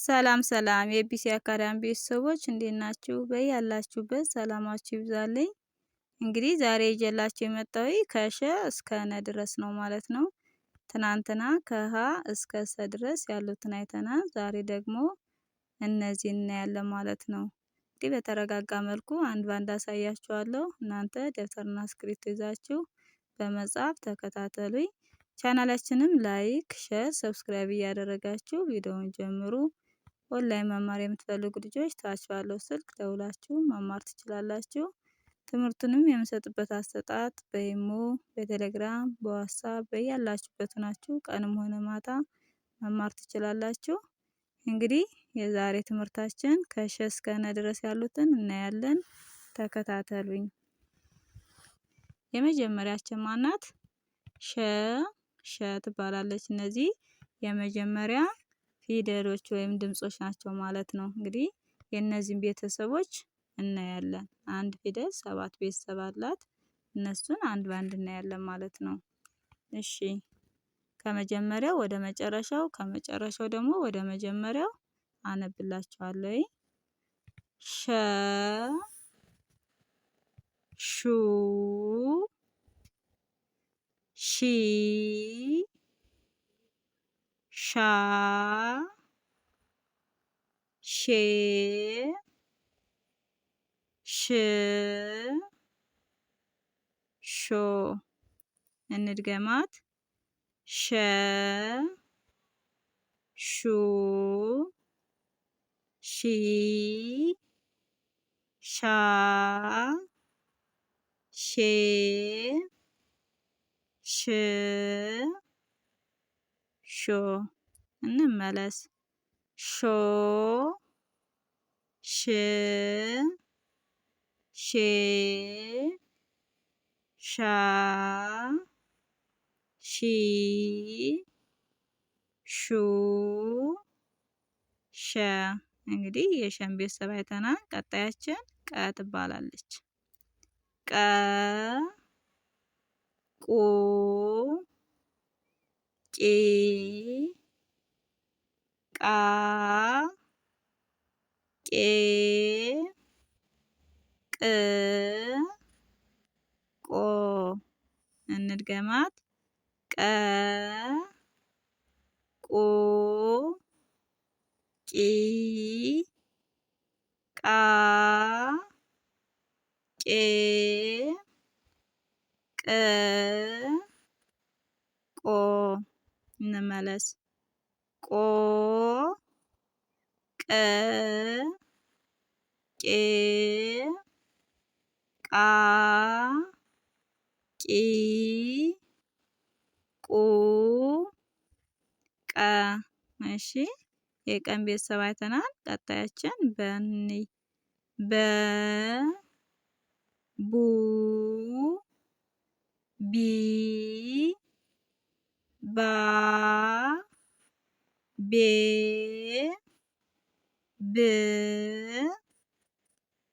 ሰላም ሰላም የኤቢሲ አካዳሚ ቤተሰቦች እንዴት ናችሁ? በያላችሁበት ሰላማችሁ ይብዛልኝ። እንግዲህ ዛሬ ይዤላችሁ የመጣሁት ከሸ እስከ ነ ድረስ ነው ማለት ነው። ትናንትና ከሀ እስከ ሰ ድረስ ያሉትን አይተናል። ዛሬ ደግሞ እነዚህን እናያለን ማለት ነው። እንግዲህ በተረጋጋ መልኩ አንድ ባንድ አሳያችኋለሁ። እናንተ ደብተርና እስክሪብቶ ይዛችሁ በመጻፍ ተከታተሉኝ። ቻናላችንም ላይክ፣ ሼር፣ ሰብስክራይብ እያደረጋችሁ ቪዲዮውን ጀምሩ። ኦንላይን መማር የምትፈልጉ ልጆች ታች ባለው ስልክ ደውላችሁ መማር ትችላላችሁ። ትምህርቱንም የምሰጥበት አሰጣጥ በኢሞ፣ በቴሌግራም፣ በዋትስአፕ በያላችሁበት ሆናችሁ ቀንም ሆነ ማታ መማር ትችላላችሁ። እንግዲህ የዛሬ ትምህርታችን ከሸ እስከ ነ ድረስ ያሉትን እናያለን። ተከታተሉኝ። የመጀመሪያችን ማናት? ሸ ትባላለች። እነዚህ የመጀመሪያ ፊደሎች ወይም ድምጾች ናቸው ማለት ነው። እንግዲህ የእነዚህን ቤተሰቦች እናያለን። አንድ ፊደል 7 ቤተሰብ አላት። እነሱን አንድ ባንድ እናያለን ማለት ነው። እሺ ከመጀመሪያው ወደ መጨረሻው ከመጨረሻው ደግሞ ወደ መጀመሪያው አነብላችኋለሁ። ሸ ሹ ሺ ሻ ሼ ሽ ሾ። እንድገማት። ሸ ሹ ሺ ሻ ሼ ሽ ሾ። እንመለስ። ሾ ሽ ሼ ሻ ሺ ሹ ሸ። እንግዲህ የሸን ቤተሰብ አይተናል። ቀጣያችን ቀ ትባላለች። ቀ ቁ ቂ ቃ ቄ ቅ ቆ። እንድገማት። ቀ ቁ ቂ ቃ ቄ ቅ ቆ። እንመለስ። ቆ ቀ ቄ ቃ ቂ ቁ ቀ። እሺ የቀን ቤተሰብ አይተናል። ቀጣያችን በኒ በ ቡ ቢ ባ ቤ ብ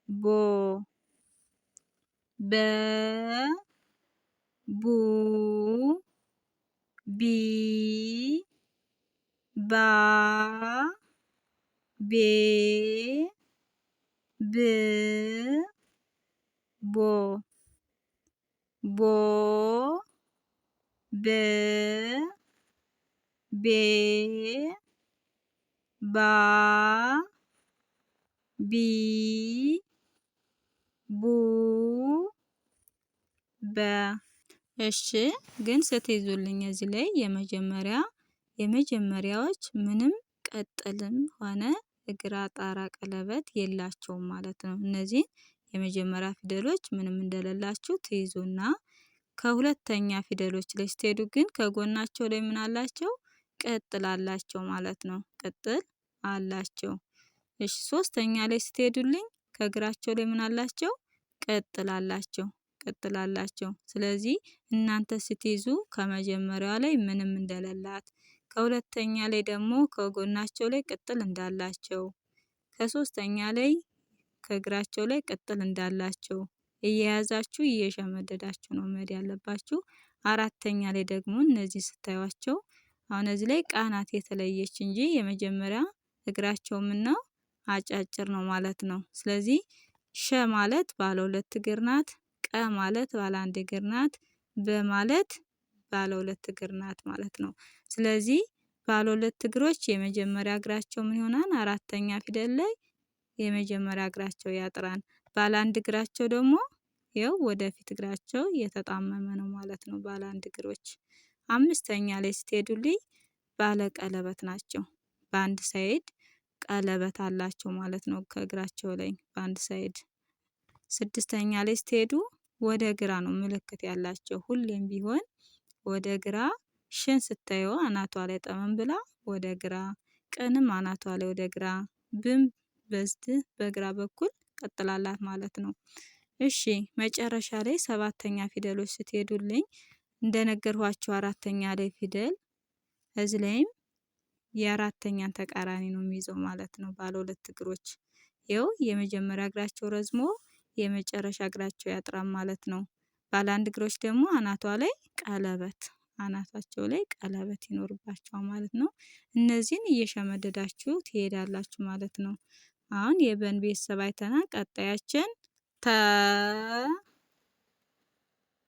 ቦ በ ቡ ቢ ባ ቤ ብ ቦ ቦ ብ ቤ ባ ቢ ቡ በ። እሺ ግን ስትይዙልኝ እዚህ ላይ የመጀመሪያዎች ምንም ቀጥልም ሆነ እግራ ጣራ ቀለበት የላቸውም ማለት ነው። እነዚህ የመጀመሪያ ፊደሎች ምንም እንደሌላችሁ ትይዙና ከሁለተኛ ፊደሎች ላይ ስትሄዱ ግን ከጎናቸው ላይ ምን አላቸው? ቅጥል አላቸው ማለት ነው። ቅጥል አላቸው። እሺ ሶስተኛ ላይ ስትሄዱልኝ ከእግራቸው ላይ ምን አላቸው? ቅጥል አላቸው። ቅጥል አላቸው። ስለዚህ እናንተ ስትይዙ ከመጀመሪያዋ ላይ ምንም እንደሌላት፣ ከሁለተኛ ላይ ደግሞ ከጎናቸው ላይ ቅጥል እንዳላቸው፣ ከሶስተኛ ላይ ከእግራቸው ላይ ቅጥል እንዳላቸው እየያዛችሁ እየሸመደዳችሁ ነው መሄድ ያለባችሁ። አራተኛ ላይ ደግሞ እነዚህ ስታዩቸው አሁን እዚህ ላይ ቃ ናት የተለየች እንጂ የመጀመሪያ እግራቸው ምን ነው? አጫጭር ነው ማለት ነው። ስለዚህ ሸ ማለት ባለ 2 እግር ናት። ቀ ማለት ባለ 1 እግር ናት። በ ማለት ባለ 2 እግር ናት ማለት ነው። ስለዚህ ባለ 2 እግሮች የመጀመሪያ እግራቸው ምን ይሆናል? አራተኛ ፊደል ላይ የመጀመሪያ እግራቸው ያጥራል። ባለ 1 እግራቸው ደግሞ ይኸው ወደፊት እግራቸው የተጣመመ ነው ማለት ነው። ባለ 1 እግሮች አምስተኛ ላይ ስትሄዱልኝ ባለ ቀለበት ናቸው። በአንድ ሳይድ ቀለበት አላቸው ማለት ነው ከእግራቸው ላይ በአንድ ሳይድ። ስድስተኛ ላይ ስትሄዱ ወደ ግራ ነው ምልክት ያላቸው። ሁሌም ቢሆን ወደ ግራ ሽን ስታዩ አናቷ ላይ ጠመን ብላ ወደ ግራ፣ ቅንም አናቷ ላይ ወደ ግራ፣ ብም በዚህ በግራ በኩል ቀጥላላት ማለት ነው። እሺ መጨረሻ ላይ ሰባተኛ ፊደሎች ስትሄዱልኝ እንደነገርኋችሁ አራተኛ ላይ ፊደል እዚህ ላይም የአራተኛን ተቃራኒ ነው የሚይዘው ማለት ነው። ባለ 2 እግሮች ይኸው የመጀመሪያ እግራቸው ረዝሞ የመጨረሻ እግራቸው ያጥራል ማለት ነው። ባለ 1 እግሮች ደግሞ አናቷ ላይ ቀለበት፣ አናታቸው ላይ ቀለበት ይኖርባቸዋል ማለት ነው። እነዚህን እየሸመደዳችሁ ትሄዳላችሁ ማለት ነው። አሁን የበን ቤተሰብ አይተናል። ቀጣያችን ተ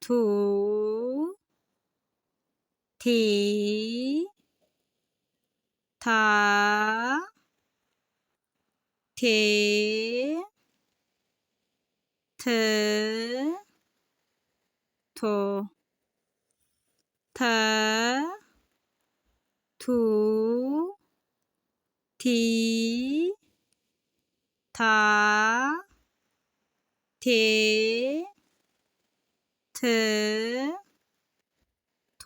ቱ ቲ ታ ቴ ት ቶ ተ ቱ ቲ ታ ቴ ት ቶ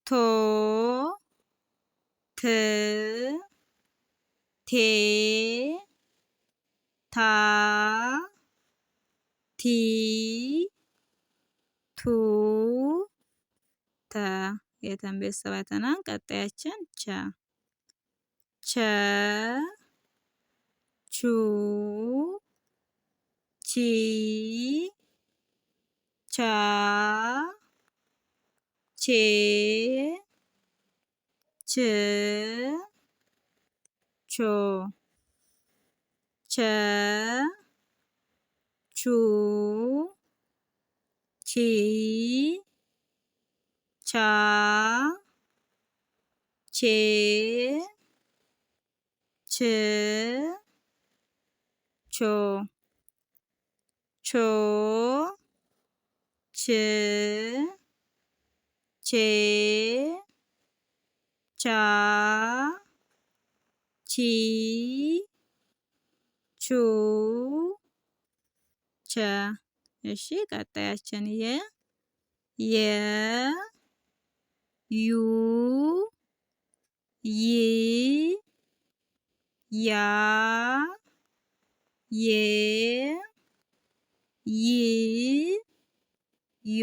ቶ ት ቴ ታ ቲ ቱ ተ የተን ቤተሰብ አይተናል። ቀጣያችን ቸ ቸ ቹ ቺ ቻ ቼ ች ቾ ቸ ቹ ቺ ቻ ቼ ች ቾ ቾ ች ቼ ቻ ቺ ቹ ቸ። እሺ ቀጣያችን የ ዩ ይ ያ የ ይ ዮ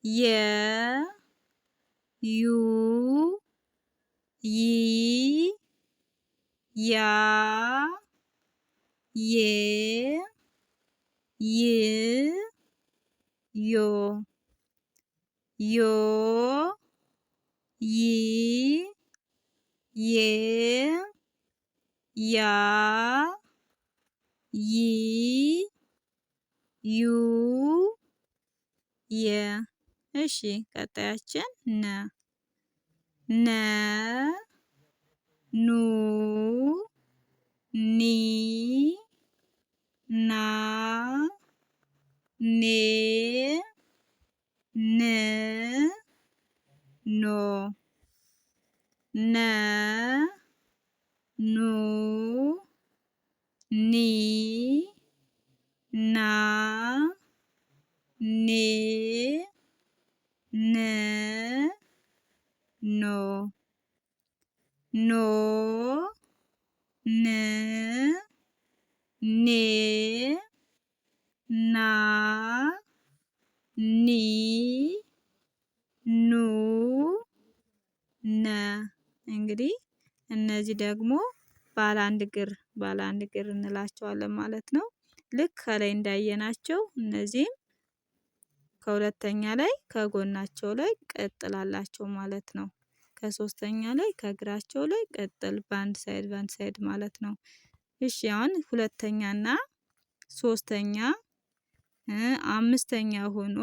የ ዩ ይ ያ የ ይ ዮ ዮ ይ የ ያ ይ ዩ የ። እሺ ቀጣያችን ነ ነ ኑ ኒ ና ኔ ን ኖ ነ ኑ ኒ ና ኔ ን ኖ ኖ ን ኔ ና ኒ ኑ ነ። እንግዲህ እነዚህ ደግሞ ባለ 1 እግር እንላቸዋለን ማለት ነው። ልክ ከላይ እንዳየናቸው እነዚህም ከሁለተኛ ላይ ከጎናቸው ላይ ቅጥል አላቸው ማለት ነው። ከሶስተኛ ላይ ከእግራቸው ላይ ቅጥል በአንድ ሳይድ ማለት ነው። እሺ አሁን ሁለተኛና ሶስተኛ አምስተኛ ሆኖ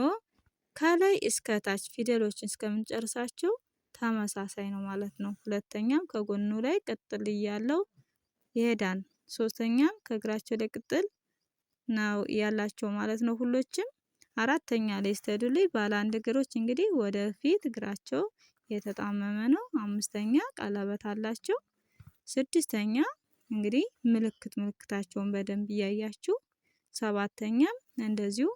ከላይ እስከ ታች ፊደሎችን እስከምንጨርሳቸው ተመሳሳይ ነው ማለት ነው። ሁለተኛም ከጎኑ ላይ ቅጥል እያለው ይሄዳል። ሶስተኛም ከእግራቸው ላይ ቅጥል ነው ያላቸው ማለት ነው ሁሎችም። አራተኛ ላይ ስትሄዱልኝ ባለ አንድ እግሮች እንግዲህ ወደፊት እግራቸው የተጣመመ ነው። አምስተኛ ቀለበት አላቸው። ስድስተኛ እንግዲህ ምልክታቸውን በደንብ እያያችሁ፣ ሰባተኛም እንደዚሁ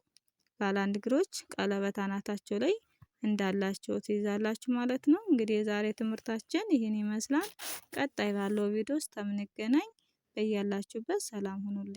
ባለ አንድ እግሮች ቀለበት አናታቸው ላይ እንዳላቸው ትይዛላችሁ ማለት ነው። እንግዲህ የዛሬ ትምህርታችን ይህን ይመስላል። ቀጣይ ባለው ቪዲዮ ውስጥ ከምንገናኝ በያላችሁበት ሰላም ሁኑልኝ።